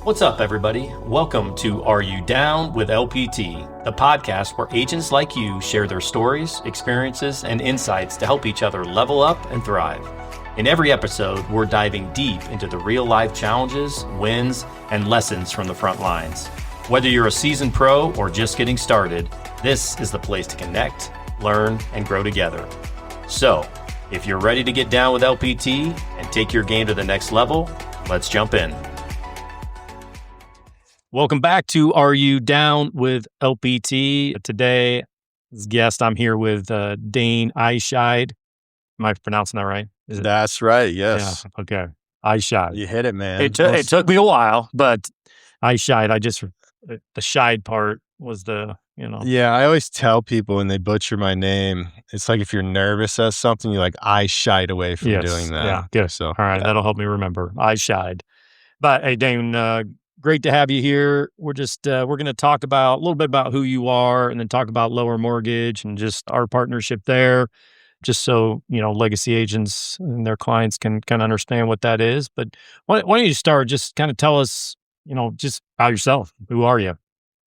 What's up, everybody? Welcome to Are You Down with LPT, the podcast where agents like you share their stories, experiences, and insights to help each other level up and thrive. In every episode, we're diving deep into the real-life challenges, wins, and lessons from the front lines. Whether you're a seasoned pro or just getting started, this is the place to connect, learn, and grow together. So, if you're ready to get down with LPT and take your game to the next level, let's jump in. Welcome back to Are You Down with LPT? Today, as guest, I'm here with Dane Eischeid. Am I pronouncing that right? That's right, yes. Yeah, okay. Eischeid. You hit it, man. It took me a while, but Eischeid, the Scheid part was Yeah, I always tell people when they butcher my name, it's like if you're nervous at something, you're like, I shied away from doing that. Yeah, good. So, all right, that'll help me remember. Eischeid. But hey, Dane, great to have you here. We're going to talk about a little bit about who you are and then talk about Lower Mortgage and just our partnership there, just so, legacy agents and their clients can kind of understand what that is. But why don't you start, just kind of tell us, just about yourself. Who are you?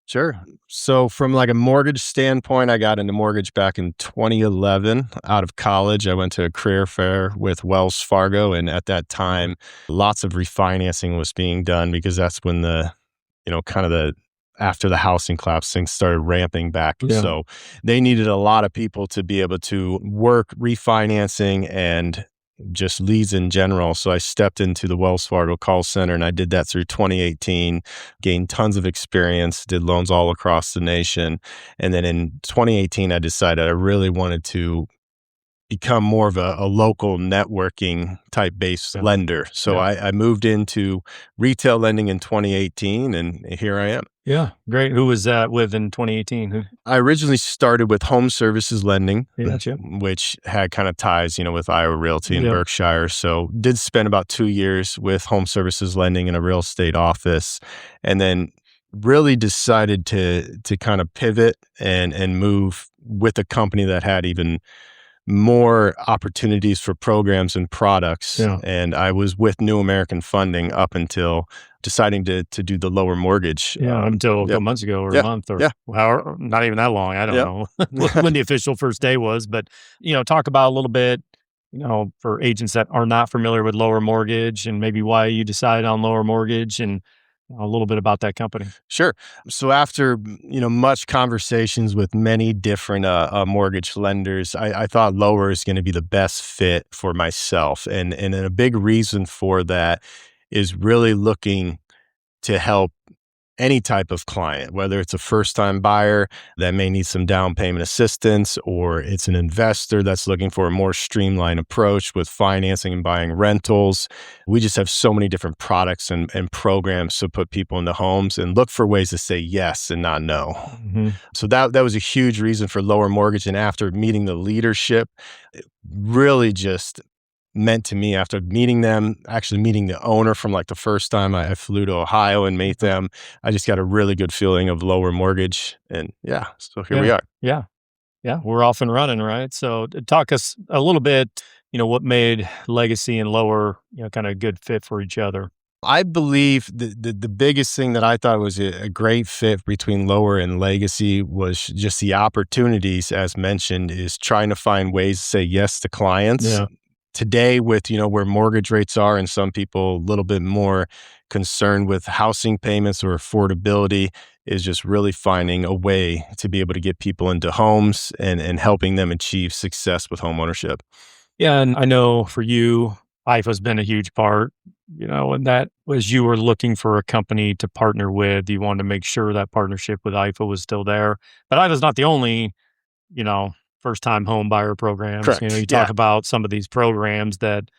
Sure. So from like a mortgage standpoint, I got into mortgage back in 2011 out of college. I went to a career fair with Wells Fargo. And at that time, lots of refinancing was being done because that's when after the housing collapse, things started ramping back. Yeah. So they needed a lot of people to be able to work refinancing and just leads in general. So I stepped into the Wells Fargo call center and I did that through 2018, gained tons of experience, did loans all across the nation. And then in 2018, I decided I really wanted to become more of a local networking type based lender. So I moved into retail lending in 2018 and here I am. Yeah, great. Who was that with in 2018? I originally started with home services lending, Gotcha. which had kind of ties, with Iowa Realty and Berkshire. So did spend about 2 years with home services lending in a real estate office, and then really decided to kind of pivot and move with a company that had even more opportunities for programs and products. Yeah. And I was with New American Funding up until deciding to do the Lower Mortgage. Until a couple months ago or a month or however, not even that long. I don't know when the official first day was, but, talk about a little bit, for agents that are not familiar with Lower Mortgage and maybe why you decided on Lower Mortgage and a little bit about that company. Sure. So after, much conversations with many different mortgage lenders, I thought Lower is going to be the best fit for myself. And a big reason for that is really looking to help any type of client, whether it's a first-time buyer that may need some down payment assistance, or it's an investor that's looking for a more streamlined approach with financing and buying rentals. We just have so many different products and programs to put people into homes and look for ways to say yes and not no. Mm-hmm. So that was a huge reason for Lower Mortgage. And after meeting the leadership, it really just meant to me after meeting them, actually meeting the owner from like the first time I flew to Ohio and met them, I just got a really good feeling of Lower Mortgage. And so here we are. Yeah. We're off and running, right? So talk us a little bit, what made Legacy and Lower, kind of a good fit for each other. I believe the biggest thing that I thought was a great fit between Lower and Legacy was just the opportunities, as mentioned, is trying to find ways to say yes to clients. Yeah. Today with, where mortgage rates are and some people a little bit more concerned with housing payments or affordability, is just really finding a way to be able to get people into homes and helping them achieve success with homeownership. Yeah. And I know for you, IFA's been a huge part, and that was you were looking for a company to partner with. You wanted to make sure that partnership with IFA was still there. But IFA's not the only, first-time home buyer programs. Correct. You talk about some of these programs that,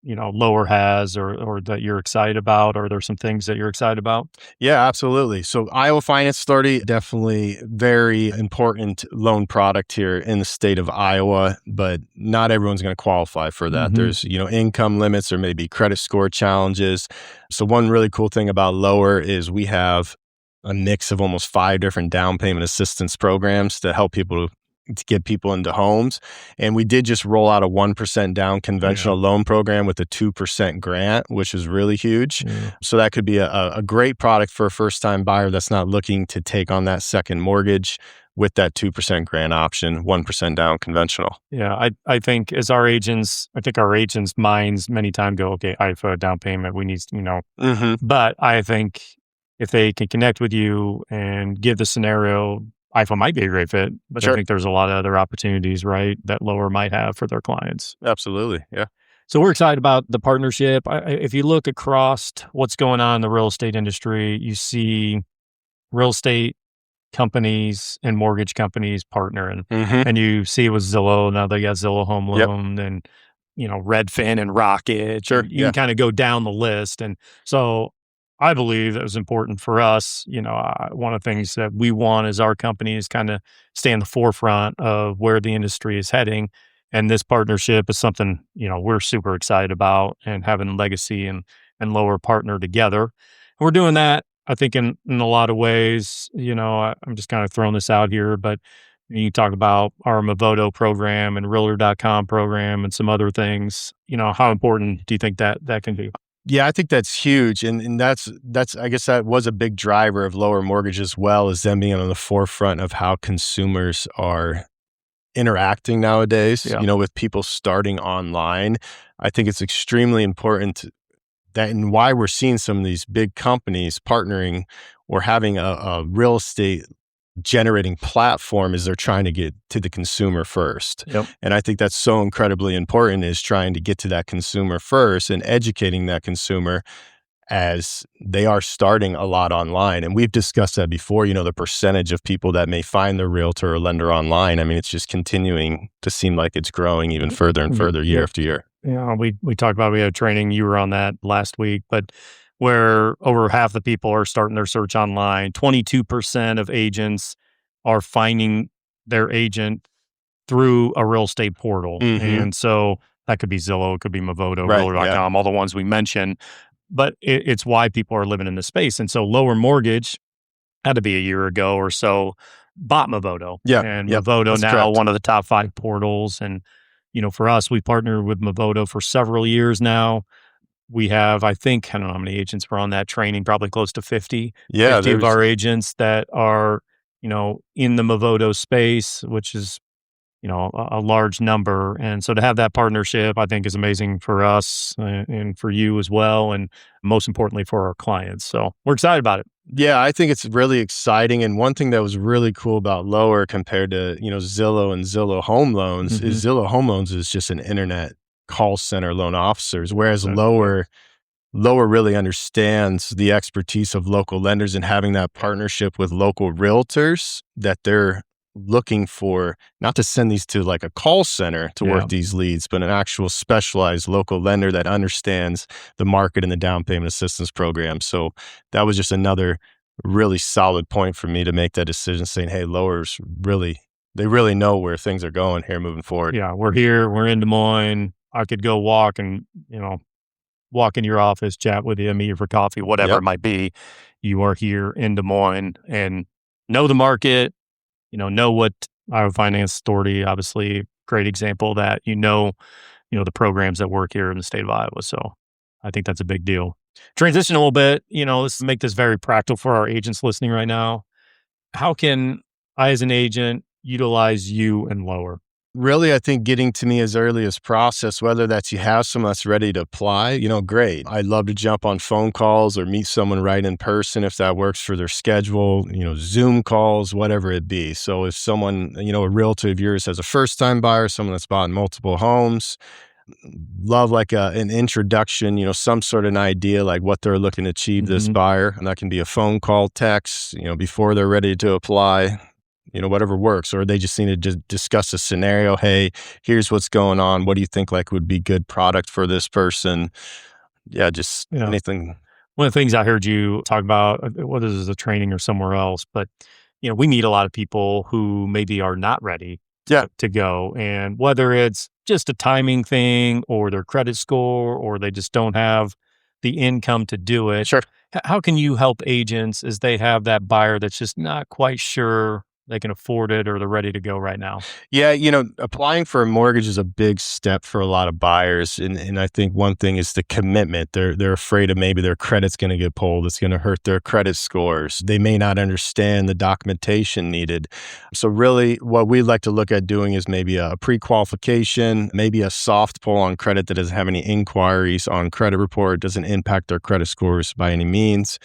Lower has or that you're excited about. Are there some things that you're excited about? Yeah, absolutely. So Iowa Finance Authority, definitely very important loan product here in the state of Iowa, but not everyone's going to qualify for that. Mm-hmm. There's, income limits or maybe credit score challenges. So one really cool thing about Lower is we have a mix of almost 5 different down payment assistance programs to help people to get people into homes. And we did just roll out a 1% down conventional loan program with a 2% grant, which is really huge. Yeah. So that could be a great product for a first-time buyer that's not looking to take on that second mortgage with that 2% grant option, 1% down conventional. Yeah, I think as our agents, our agents' minds many times go, okay, IFA down payment, we need, But I think if they can connect with you and give the scenario, IFA might be a great fit, but I think there's a lot of other opportunities, right, that Lower might have for their clients. Absolutely, yeah. So we're excited about the partnership. If you look across what's going on in the real estate industry, you see real estate companies and mortgage companies partnering, and you see it with Zillow. Now they got Zillow Home Loan and, Redfin and Rocket. Sure, You can kind of go down the list. And so I believe that was important for us. One of the things that we want as our company is kind of stay in the forefront of where the industry is heading. And this partnership is something, we're super excited about, and having Legacy and Lower partner together. We're doing that, I think, in a lot of ways. I'm just kind of throwing this out here, but you talk about our Movoto program and Realtor.com program and some other things. How important do you think that can be? Yeah, I think that's huge. And that's I guess that was a big driver of Lower Mortgage as well, as them being on the forefront of how consumers are interacting nowadays, with people starting online. I think it's extremely important that, and why we're seeing some of these big companies partnering or having a real estate generating platform, is they're trying to get to the consumer first. And I think that's so incredibly important, is trying to get to that consumer first and educating that consumer, as they are starting a lot online. And we've discussed that before, the percentage of people that may find their realtor or lender online. I mean, it's just continuing to seem like it's growing even further and further year after year. Yeah, we talked about, we had training, you were on that last week, but where over half the people are starting their search online. 22% of agents are finding their agent through a real estate portal. And so that could be Zillow, it could be Movoto, Realtor.com, all the ones we mentioned. But it's why people are living in this space. And so Lower Mortgage, had to be a year ago or so, bought Movoto. And Movoto now one of the top 5 portals. And, for us, we partnered with Movoto for several years now. We have, I don't know how many agents were on that training, probably close to 50. 50 of our agents that are, in the Movoto space, which is, a large number. And so to have that partnership, I think, is amazing for us and for you as well. And most importantly, for our clients. So we're excited about it. Yeah, I think it's really exciting. And one thing that was really cool about Lower compared to, Zillow and Zillow Home Loans is Zillow Home Loans is just an internet call center loan officers, whereas Lower really understands the expertise of local lenders, and having that partnership with local realtors that they're looking for, not to send these to like a call center to work these leads, but an actual specialized local lender that understands the market and the down payment assistance program. So that was just another really solid point for me to make that decision, saying, hey, Lower's they really know where things are going here moving forward. Yeah, we're here, we're in Des Moines. I could go walk and, walk in your office, chat with you, meet you for coffee, whatever it might be. You are here in Des Moines and know the market, know what Iowa Finance Authority, obviously, great example of that, the programs that work here in the state of Iowa. So I think that's a big deal. Transition a little bit, let's make this very practical for our agents listening right now. How can I, as an agent, utilize you and Lower? Really, I think getting to me as early as process, whether that's you have someone that's ready to apply, great. I'd love to jump on phone calls or meet someone right in person if that works for their schedule, Zoom calls, whatever it be. So if someone, a realtor of yours has a first-time buyer, someone that's bought multiple homes, love like an introduction, some sort of an idea like what they're looking to achieve this buyer. And that can be a phone call, text, before they're ready to apply. Whatever works, or they just need to just discuss a scenario. Hey, here's what's going on. What do you think would be good product for this person? Yeah, just anything. One of the things I heard you talk about, whether this is a training or somewhere else, but we meet a lot of people who maybe are not ready to go, and whether it's just a timing thing or their credit score, or they just don't have the income to do it. Sure. How can you help agents as they have that buyer that's just not quite sure they can afford it or they're ready to go right now? Yeah, applying for a mortgage is a big step for a lot of buyers, and I think one thing is the commitment. They're afraid of maybe their credit's going to get pulled. It's going to hurt their credit scores. They may not understand the documentation needed. So really, what we'd like to look at doing is maybe a pre-qualification, maybe a soft pull on credit that doesn't have any inquiries on credit report, doesn't impact their credit scores by any means.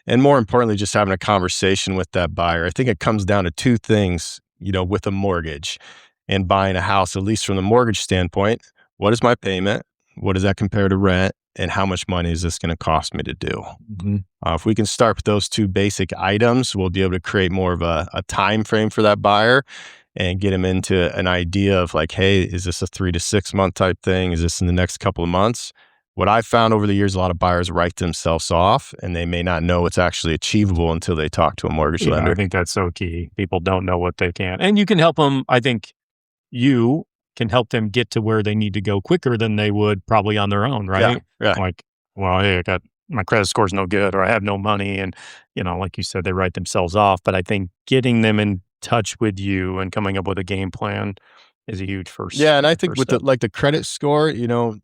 And more importantly, just having a conversation with that buyer. I think it comes down to two things, with a mortgage and buying a house, at least from the mortgage standpoint. What is my payment? What does that compare to rent? And how much money is this going to cost me to do? Mm-hmm. If we can start with those two basic items, we'll be able to create more of a time frame for that buyer and get them into an idea of like, hey, is this a 3 to 6 month type thing? Is this in the next couple of months? What I've found over the years, a lot of buyers write themselves off and they may not know it's actually achievable until they talk to a mortgage lender. I think that's so key. People don't know what they can. And you can help them. I think you can help them get to where they need to go quicker than they would probably on their own, right? Yeah. Like, well, hey, my credit score's no good or I have no money. And, like you said, they write themselves off. But I think getting them in touch with you and coming up with a game plan is a huge first. Yeah. And I think with step. the credit score, you don't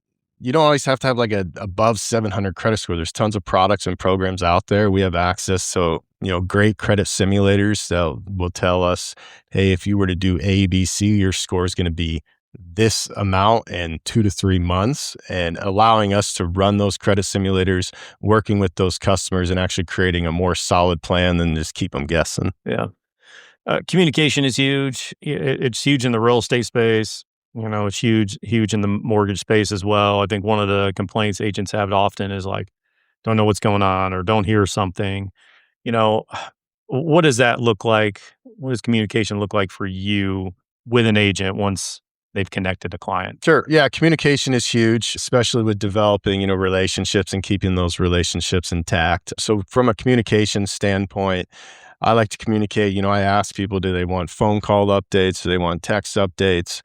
always have to have like a above 700 credit score. There's tons of products and programs out there. We have access to, great credit simulators that will tell us, hey, if you were to do A, B, C, your score is going to be this amount in 2 to 3 months, and allowing us to run those credit simulators, working with those customers and actually creating a more solid plan than just keep them guessing. Yeah. Communication is huge. It's huge in the real estate space. It's huge in the mortgage space as well. I think one of the complaints agents have often is like, don't know what's going on or don't hear something. What does that look like? What does communication look like for you with an agent once they've connected a client? Sure. Yeah. Communication is huge, especially with developing, relationships and keeping those relationships intact. So from a communication standpoint, I like to communicate. I ask people, do they want phone call updates? Do they want text updates?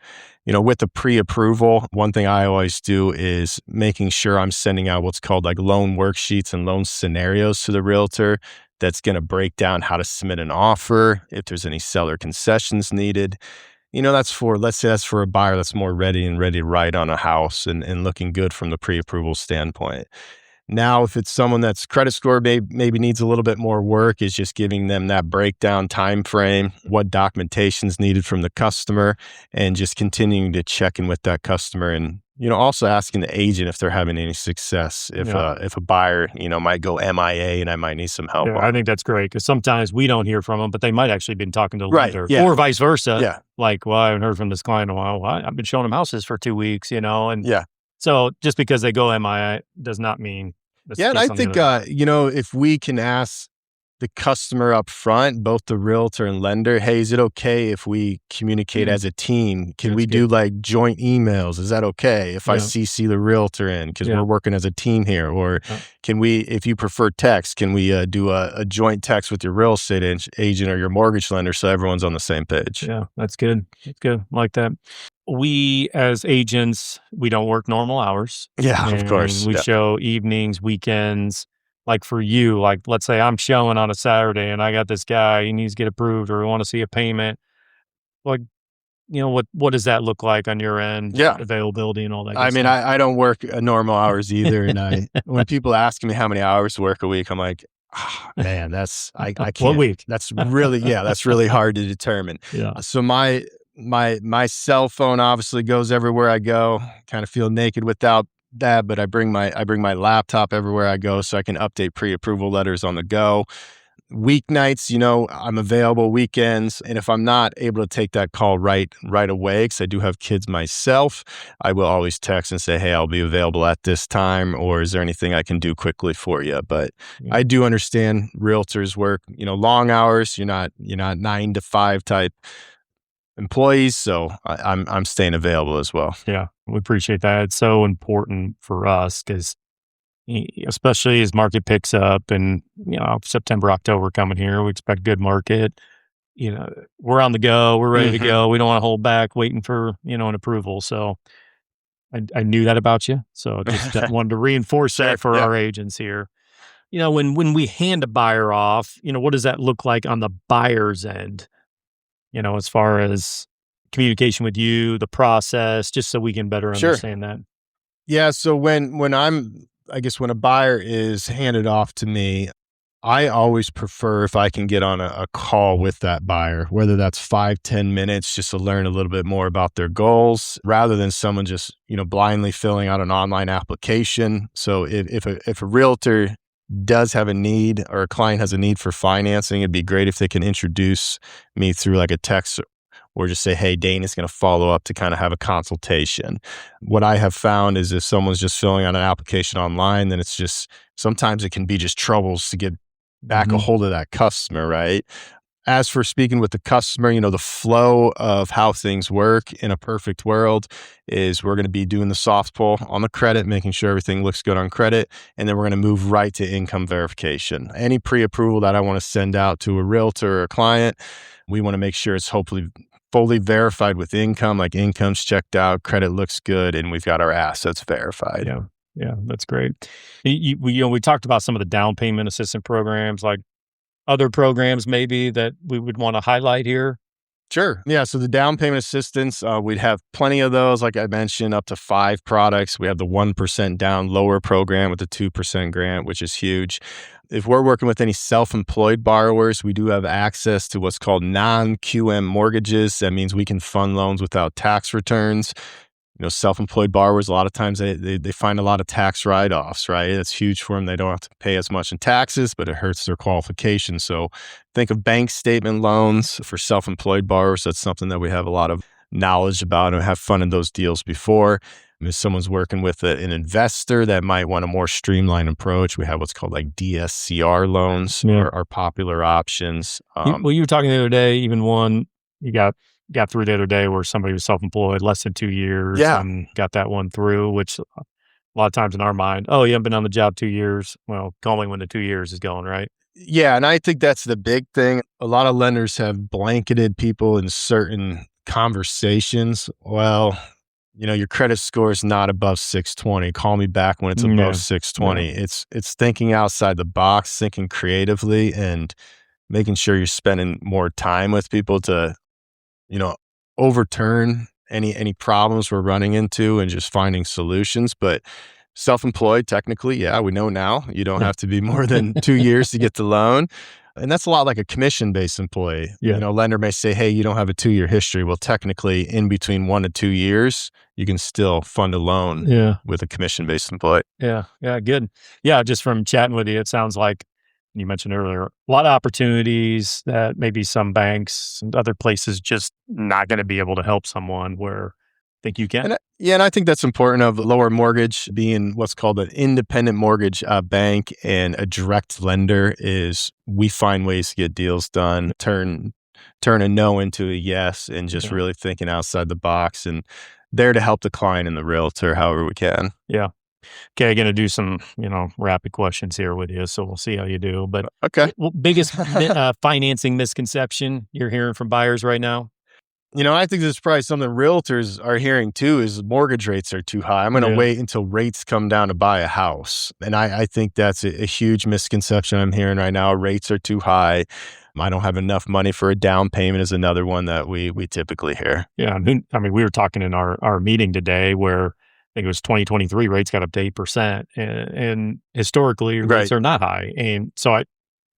With the pre-approval, one thing I always do is making sure I'm sending out what's called like loan worksheets and loan scenarios to the realtor that's going to break down how to submit an offer, if there's any seller concessions needed. Let's say that's for a buyer that's more ready to write on a house and looking good from the pre-approval standpoint. Now, if it's someone that's credit score maybe needs a little bit more work, is just giving them that breakdown time frame, what documentation is needed from the customer, and just continuing to check in with that customer, and also asking the agent if they're having any success. If a buyer might go MIA and I might need some help. Yeah, I think that's great because sometimes we don't hear from them, but they might actually been talking to the lender, yeah. or vice versa. Yeah. Like, well, I haven't heard from this client in a while. Well, I've been showing them houses for 2 weeks, and Yeah. So just because they go MIA does not mean. Yeah, and I think, if we can ask the customer up front, both the realtor and lender, hey, is it okay if we communicate as a team? Can we do like joint emails? Is that okay if I CC the realtor in because we're working as a team here? Or can we, if you prefer text, can we do a joint text with your real estate agent or your mortgage lender so everyone's on the same page? Yeah, that's good. That's good. I like that. We as agents, we don't work normal hours. Yeah, of course. We show evenings, weekends. Like for you, like let's say I'm showing on a Saturday and I got this guy, he needs to get approved or we want to see a payment. Like, what does that look like on your end? Yeah. Availability and all that. I mean, I don't work normal hours either. And when people ask me how many hours to work a week, I'm like, man, I can't. 1 week. That's really hard to determine. Yeah. So my cell phone obviously goes everywhere I go. Kind of feel naked without that, but I bring my laptop everywhere I go so I can update pre-approval letters on the go. Weeknights, I'm available. Weekends, and if I'm not able to take that call right away because I do have kids myself, I will always text and say, hey, I'll be available at this time, or is there anything I can do quickly for you? But I do understand realtors work, long hours. You're not 9 to 5 type employees, so I'm staying available as well. Yeah, we appreciate that. It's so important for us because, especially as market picks up, and September, October coming here, we expect good market. We're on the go, we're ready to go. We don't want to hold back, waiting for an approval. So I knew that about you, so just wanted to reinforce that for our agents here. When we hand a buyer off, what does that look like on the buyer's end? as far as communication with you, the process, just so we can better Sure. understand that. Yeah. So I guess when a buyer is handed off to me, I always prefer if I can get on a call with that buyer, whether that's 5, 10 minutes, just to learn a little bit more about their goals rather than someone just, blindly filling out an online application. So if a realtor does have a need or a client has a need for financing, it'd be great if they can introduce me through like a text or just say, hey, Dane is going to follow up to kind of have a consultation. What I have found is if someone's just filling out an application online, then it's just sometimes it can be just troubles to get back a hold of that customer, right? As for speaking with the customer, the flow of how things work in a perfect world is we're going to be doing the soft pull on the credit, making sure everything looks good on credit. And then we're going to move right to income verification. Any pre-approval that I want to send out to a realtor or a client, we want to make sure it's hopefully fully verified with income, like income's checked out, credit looks good, and we've got our assets verified. Yeah. Yeah, that's great. We talked about some of the down payment assistance programs, like other programs maybe that we would want to highlight here. Sure. Yeah. So the down payment assistance, we'd have plenty of those. Like I mentioned, up to 5 products. We have the 1% down lower program with the 2% grant, which is huge. If we're working with any self-employed borrowers, we do have access to what's called non-QM mortgages. That means we can fund loans without tax returns. Self-employed borrowers, a lot of times they find a lot of tax write-offs, right? It's huge for them. They don't have to pay as much in taxes, but it hurts their qualification. So think of bank statement loans for self-employed borrowers. That's something that we have a lot of knowledge about and have funded those deals before. If someone's working with an investor that might want a more streamlined approach, we have what's called like DSCR loans are popular options. You were talking the other day, even one you got through the other day where somebody was self-employed less than 2 years and got that one through, which a lot of times in our mind, oh, you haven't been on the job 2 years. Well, call me when the 2 years is going, right? Yeah. And I think that's the big thing. A lot of lenders have blanketed people in certain conversations. Well, your credit score is not above 620. Call me back when it's above 620. Yeah. It's thinking outside the box, thinking creatively, and making sure you're spending more time with people to overturn any problems we're running into and just finding solutions. But self-employed, technically, we know now you don't have to be more than 2 years to get the loan. And that's a lot like a commission-based employee. Yeah. Lender may say, hey, you don't have a 2-year history. Well, technically, in between 1 to 2 years, you can still fund a loan with a commission-based employee. Yeah. Yeah. Good. Yeah. Just from chatting with you, it sounds like you mentioned earlier, a lot of opportunities that maybe some banks and other places just not going to be able to help someone where I think you can. And I think that's important of lower mortgage being what's called an independent mortgage bank and a direct lender is we find ways to get deals done, turn a no into a yes, and just really thinking outside the box and there to help the client and the realtor however we can. Yeah. Okay, going to do some, rapid questions here with you, so we'll see how you do. But okay, biggest financing misconception you're hearing from buyers right now? I think this is probably something realtors are hearing too is mortgage rates are too high. I'm going to wait until rates come down to buy a house. And I think that's a huge misconception I'm hearing right now. Rates are too high. I don't have enough money for a down payment is another one that we typically hear. Yeah. I mean, we were talking in our meeting today where I think it was 2023 rates got up to 8%. And historically, rates are not high. And so I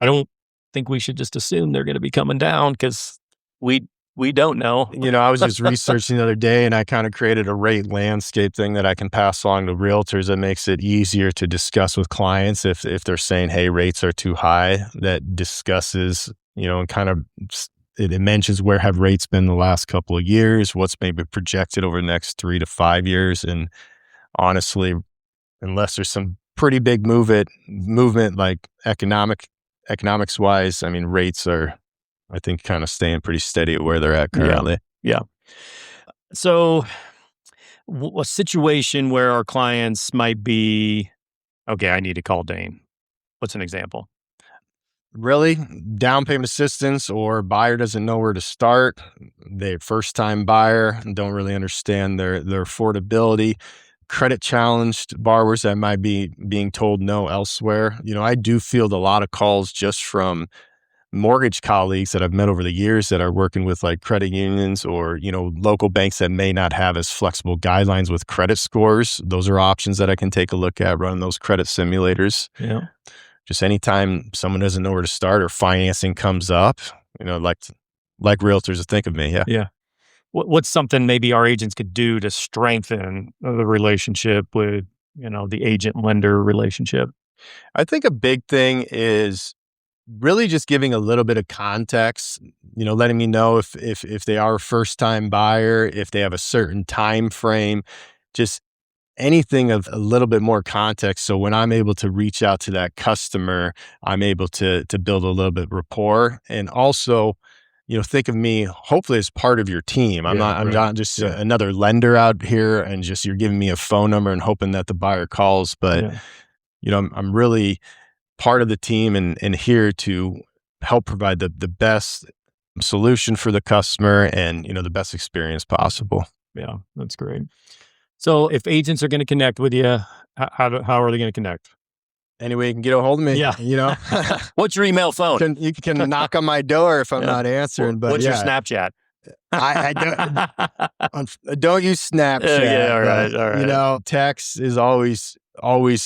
don't think we should just assume they're going to be coming down because we don't know. I was just researching the other day and I kind of created a rate landscape thing that I can pass along to realtors that makes it easier to discuss with clients if they're saying, hey, rates are too high, that discusses, and kind of it mentions where have rates been the last couple of years, what's maybe projected over the next 3 to 5 years. And honestly, unless there's some pretty big movement like economics wise, I mean, rates are, I think, kind of staying pretty steady at where they're at currently. Yeah. So a situation where our clients might be, okay, I need to call Dane. What's an example? Really, down payment assistance or buyer doesn't know where to start. They first time buyer, don't really understand their affordability. Credit challenged borrowers that might be being told no elsewhere. I do field a lot of calls just from mortgage colleagues that I've met over the years that are working with like credit unions or, local banks that may not have as flexible guidelines with credit scores. Those are options that I can take a look at, running those credit simulators. Yeah. Just anytime someone doesn't know where to start or financing comes up, like realtors think of me. Yeah. Yeah. What's something maybe our agents could do to strengthen the relationship with, the agent-lender relationship? I think a big thing is really just giving a little bit of context, letting me know if they are a first-time buyer, if they have a certain time frame, just anything of a little bit more context. So when I'm able to reach out to that customer, I'm able to build a little bit of rapport. And also, think of me hopefully as part of your team. I'm not just another lender out here and just you're giving me a phone number and hoping that the buyer calls. But, I'm really part of the team and here to help provide the best solution for the customer and, the best experience possible. Yeah, that's great. So if agents are going to connect with you, how are they going to connect? Any way you can get a hold of me. Yeah. What's your email phone? You can knock on my door if I'm not answering. But what's your Snapchat? I don't use Snapchat. All right. Text is always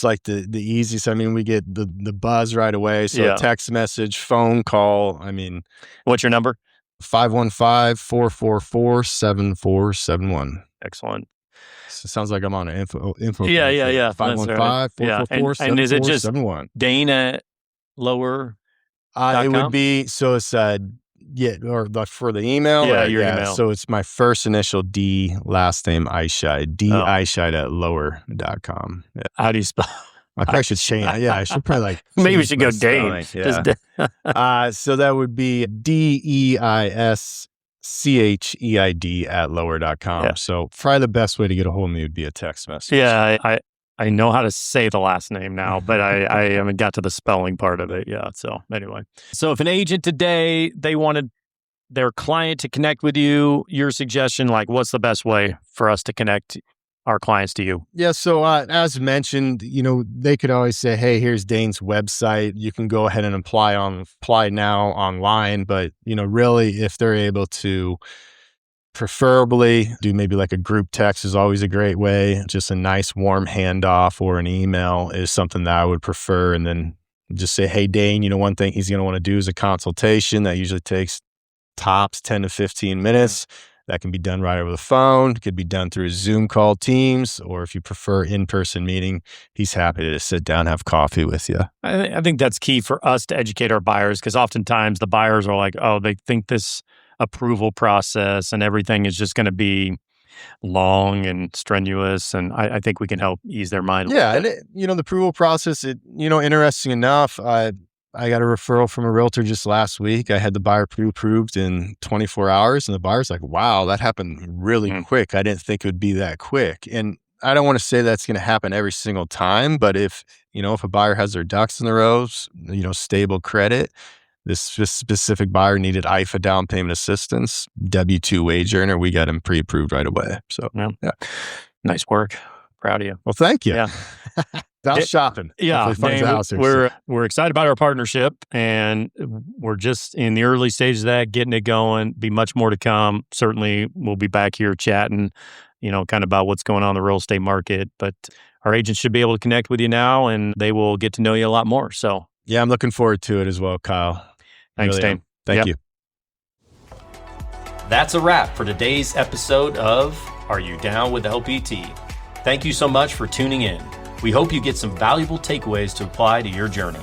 like the easiest. I mean, we get the buzz right away. So text message, phone call. I mean, what's your number? 515-444-7471. Excellent. So it sounds like I'm on an info. Yeah. 515-444-7471. And is it just Dane at lower? It would be, so it's, or for the email? Yeah, your email. So it's my first initial D, last name Eischeid, Eischeid at lower.com. Yeah. How do you spell? I probably should change. Yeah, I should probably maybe we should go Dane. Yeah. So that would be DEISCHEID at lower.com. Yeah. So probably the best way to get a hold of me would be a text message. Yeah, I know how to say the last name now, but I haven't got to the spelling part of it. Yeah. So anyway, so if an agent today, they wanted their client to connect with you, your suggestion, like what's the best way for us to connect our clients to you? Yeah. So as mentioned, they could always say, hey, here's Dane's website. You can go ahead and apply now online. But, really, if they're able to preferably do maybe like a group text is always a great way. Just a nice warm handoff or an email is something that I would prefer. And then just say, hey, Dane, one thing he's going to want to do is a consultation that usually takes tops 10 to 15 minutes. That can be done right over the phone. It could be done through a Zoom call, Teams, or if you prefer in-person meeting, he's happy to sit down, have coffee with you. I think that's key for us to educate our buyers because oftentimes the buyers are like, oh, they think this approval process and everything is just going to be long and strenuous. And I think we can help ease their mind. Yeah. And the approval process, interesting enough, I got a referral from a realtor just last week. I had the buyer pre-approved in 24 hours and the buyer's like, wow, that happened really quick. I didn't think it would be that quick. And I don't want to say that's going to happen every single time, but if a buyer has their ducks in the rows, stable credit, this specific buyer needed IFA down payment assistance, W-2 wage earner, we got him pre-approved right away. So yeah. Nice work. Proud of you. Well, thank you. Yeah. House shopping. Yeah, we're excited about our partnership, and we're just in the early stages of that, getting it going. Be much more to come. Certainly, we'll be back here chatting, kind of about what's going on in the real estate market. But our agents should be able to connect with you now, and they will get to know you a lot more. So, yeah, I'm looking forward to it as well, Kyle. Thanks, really Dane. Thank you. That's a wrap for today's episode of Are You Down with LPT? Thank you so much for tuning in. We hope you get some valuable takeaways to apply to your journey.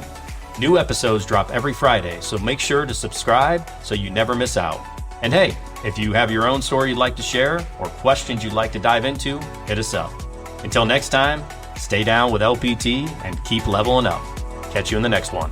New episodes drop every Friday, so make sure to subscribe so you never miss out. And hey, if you have your own story you'd like to share or questions you'd like to dive into, hit us up. Until next time, stay down with LPT and keep leveling up. Catch you in the next one.